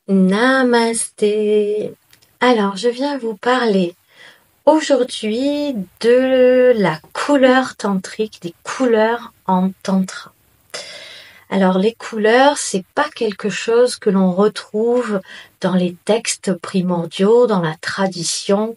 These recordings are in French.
Namasté. Alors, je viens vous parler aujourd'hui de la couleur tantrique, des couleurs en tantra. Alors, les couleurs, c'est pas quelque chose que l'on retrouve dans les textes primordiaux, dans la tradition.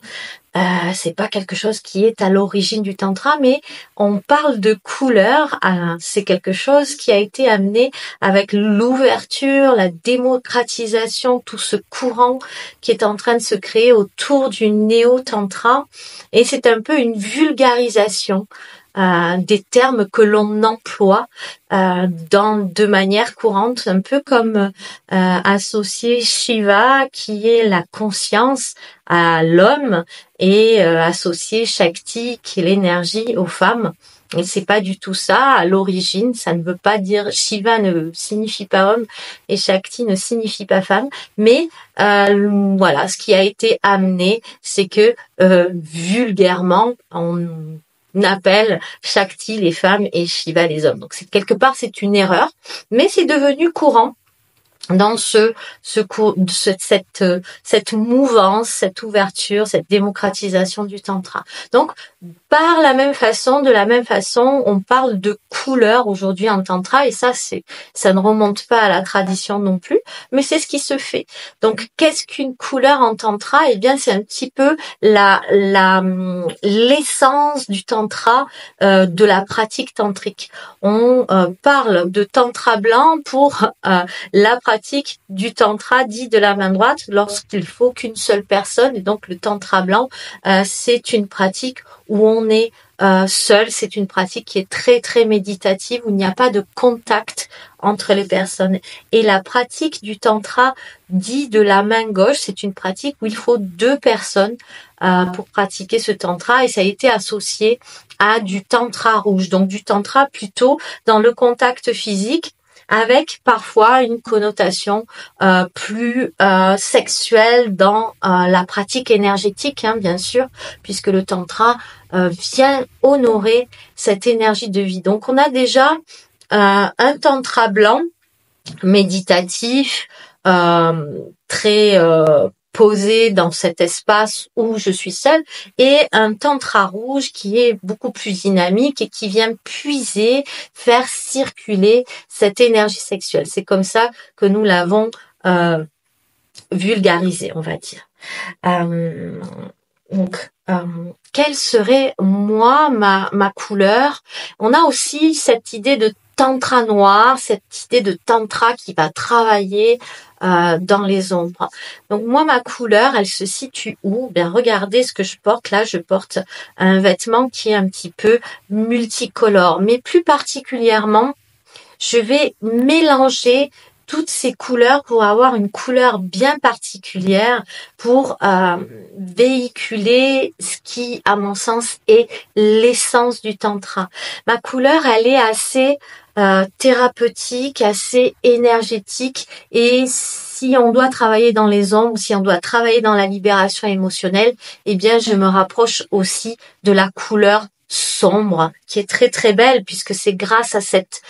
C'est pas quelque chose qui est à l'origine du tantra, mais on parle de couleurs. C'est quelque chose qui a été amené avec l'ouverture, la démocratisation, tout ce courant qui est en train de se créer autour du néo-tantra. Et c'est un peu une vulgarisation des termes que l'on emploie de manière courante, un peu comme associer Shiva, qui est la conscience, à l'homme, et associer Shakti, qui est l'énergie, aux femmes. Et c'est pas du tout ça à l'origine. Ça ne veut pas dire Shiva ne signifie pas homme et Shakti ne signifie pas femme. Mais voilà, ce qui a été amené, c'est que vulgairement on appelle Shakti les femmes et Shiva les hommes. Donc quelque part c'est une erreur, mais c'est devenu courant dans cette mouvance, cette ouverture, cette démocratisation du tantra. Donc, de la même façon, on parle de couleurs aujourd'hui en tantra, et ça ne remonte pas à la tradition non plus, mais c'est ce qui se fait. Donc, qu'est-ce qu'une couleur en tantra? Eh bien, c'est un petit peu l'essence du tantra, de la pratique tantrique. On parle de tantra blanc pour la pratique du tantra dit de la main droite lorsqu'il faut qu'une seule personne. Et donc le tantra blanc, c'est une pratique où on est seul. C'est une pratique qui est très très méditative, où il n'y a pas de contact entre les personnes. Et la pratique du tantra dit de la main gauche, c'est une pratique où il faut 2 personnes pour pratiquer ce tantra, et ça a été associé à du tantra rouge, donc du tantra plutôt dans le contact physique, avec parfois une connotation plus sexuelle dans la pratique énergétique, bien sûr, puisque le tantra vient honorer cette énergie de vie. Donc on a déjà un tantra blanc, méditatif, très posé dans cet espace où je suis seule, et un tantra rouge qui est beaucoup plus dynamique et qui vient puiser, faire circuler cette énergie sexuelle. C'est comme ça que nous l'avons vulgarisé, on va dire. Donc, quelle serait ma couleur? On a aussi cette idée de tantra noir, cette idée de tantra qui va travailler dans les ombres. Donc moi, ma couleur, elle se situe où? Bien, regardez ce que je porte. Là, je porte un vêtement qui est un petit peu multicolore, mais plus particulièrement, je vais mélanger toutes ces couleurs pour avoir une couleur bien particulière, pour véhiculer ce qui, à mon sens, est l'essence du tantra. Ma couleur, elle est assez thérapeutique, assez énergétique, et si on doit travailler dans les ombres, si on doit travailler dans la libération émotionnelle, eh bien, je me rapproche aussi de la couleur sombre, qui est très très belle, puisque c'est grâce à cette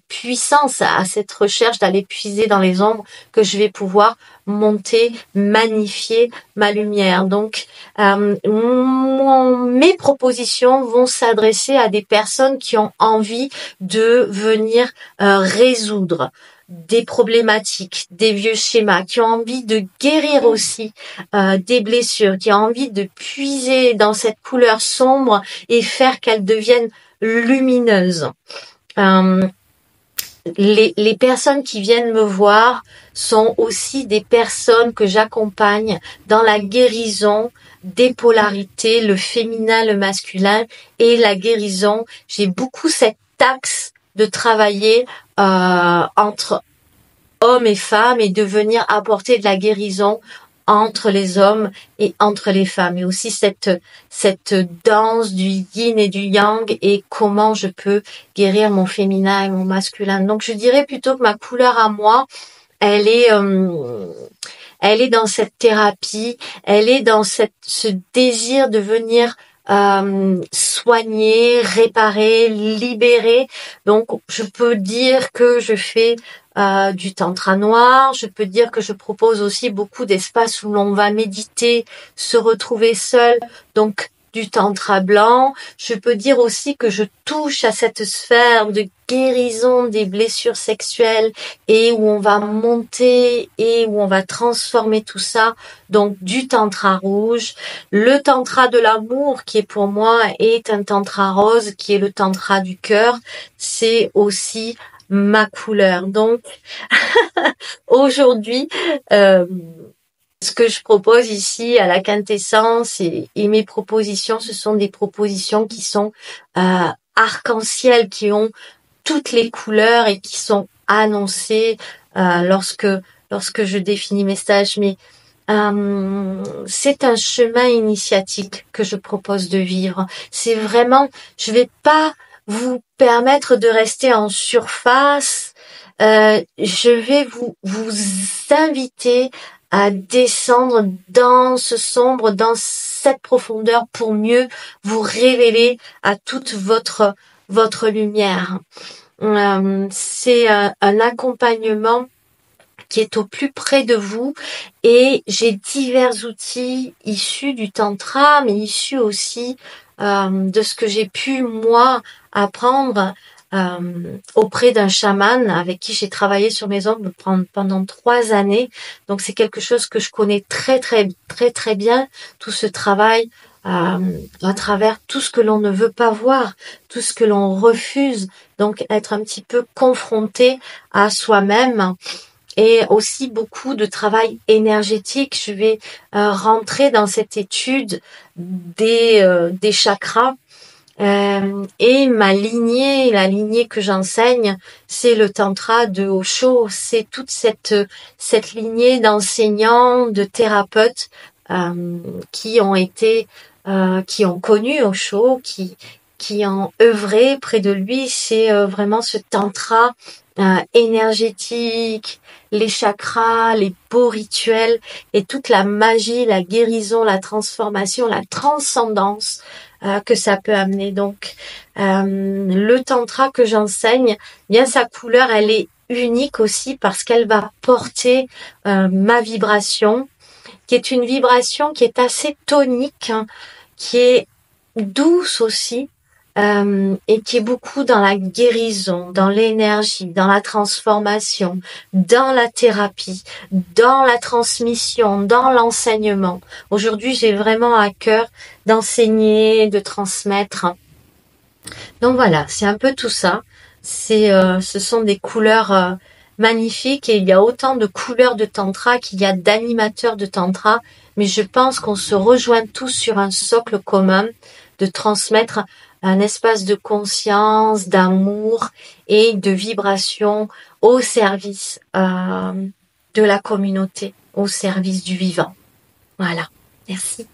puissance, à cette recherche d'aller puiser dans les ombres, que je vais pouvoir monter, magnifier ma lumière. Donc mes propositions vont s'adresser à des personnes qui ont envie de venir résoudre des problématiques, des vieux schémas, qui ont envie de guérir aussi des blessures, qui ont envie de puiser dans cette couleur sombre et faire qu'elle devienne lumineuse. Les personnes qui viennent me voir sont aussi des personnes que j'accompagne dans la guérison des polarités, le féminin, le masculin, et la guérison. J'ai beaucoup cet axe de travailler entre hommes et femmes, et de venir apporter de la guérison entre les hommes et entre les femmes, et aussi cette danse du yin et du yang, et comment je peux guérir mon féminin et mon masculin. Donc je dirais plutôt que ma couleur à moi, elle est dans cette thérapie, elle est dans ce désir de venir soigner, réparer, libérer. Donc je peux dire que je fais du tantra noir. Je peux dire que je propose aussi beaucoup d'espaces où l'on va méditer, se retrouver seul, donc du tantra blanc. Je peux dire aussi que je touche à cette sphère de guérison des blessures sexuelles et où on va monter et où on va transformer tout ça. Donc du tantra rouge, le tantra de l'amour qui est pour moi est un tantra rose qui est le tantra du cœur. C'est aussi ma couleur. Donc aujourd'hui, ce que je propose ici à la quintessence et mes propositions, ce sont des propositions qui sont arc-en-ciel, qui ont toutes les couleurs et qui sont annoncées lorsque je définis mes stages. Mais c'est un chemin initiatique que je propose de vivre. C'est vraiment, je vais pas vous permettre de rester en surface. Je vais vous inviter à descendre dans ce sombre, dans cette profondeur pour mieux vous révéler à toute votre lumière. C'est un accompagnement qui est au plus près de vous et j'ai divers outils issus du tantra mais issus aussi de ce que j'ai pu moi apprendre auprès d'un chaman avec qui j'ai travaillé sur mes ongles pendant 3 années. Donc c'est quelque chose que je connais très très très très bien, tout ce travail à travers tout ce que l'on ne veut pas voir, tout ce que l'on refuse. Donc être un petit peu confronté à soi-même et aussi beaucoup de travail énergétique. Je vais rentrer dans cette étude des chakras. Et ma lignée, la lignée que j'enseigne, c'est le tantra de Osho. C'est toute cette lignée d'enseignants, de thérapeutes qui ont connu Osho, qui ont œuvré près de lui. C'est vraiment ce tantra énergétique, les chakras, les beaux rituels et toute la magie, la guérison, la transformation, la transcendance que ça peut amener. Donc, le tantra que j'enseigne, bien sa couleur, elle est unique aussi parce qu'elle va porter ma vibration, qui est une vibration qui est assez tonique, hein, qui est douce aussi, et qui est beaucoup dans la guérison, dans l'énergie, dans la transformation, dans la thérapie, dans la transmission, dans l'enseignement. Aujourd'hui, j'ai vraiment à cœur d'enseigner, de transmettre. Donc voilà, c'est un peu tout ça. Ce sont des couleurs magnifiques et il y a autant de couleurs de tantra qu'il y a d'animateurs de tantra, mais je pense qu'on se rejoint tous sur un socle commun de transmettre un espace de conscience, d'amour et de vibration au service de la communauté, au service du vivant. Voilà. Merci.